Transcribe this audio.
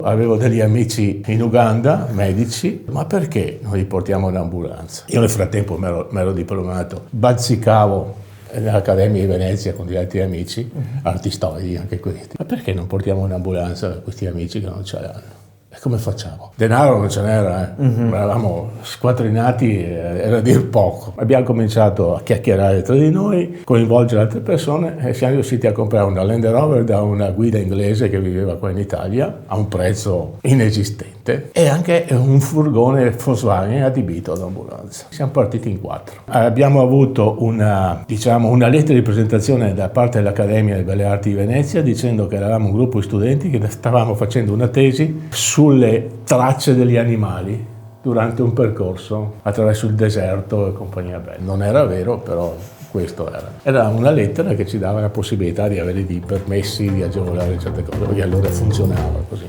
Avevo degli amici in Uganda, medici, ma perché non li portiamo in ambulanza? Io nel frattempo mi ero diplomato, bazzicavo nell'Accademia di Venezia con degli altri amici, arti storici anche questi. Ma perché non portiamo in ambulanza questi amici che non ce l'hanno? E come facciamo? Denaro non ce n'era, eravamo squattrinati, era a dir poco. Abbiamo cominciato a chiacchierare tra di noi, coinvolgere altre persone e siamo riusciti a comprare una Land Rover da una guida inglese che viveva qua in Italia a un prezzo inesistente e anche un furgone Volkswagen adibito all'ambulanza. Siamo partiti in 4. Abbiamo avuto una lettera di presentazione da parte dell'Accademia delle Belle Arti di Venezia dicendo che eravamo un gruppo di studenti che stavamo facendo una tesi sulle tracce degli animali durante un percorso attraverso il deserto e compagnia bella. Non era vero, però questo era. Era una lettera che ci dava la possibilità di avere dei permessi, di agevolare certe cose, perché allora funzionava così.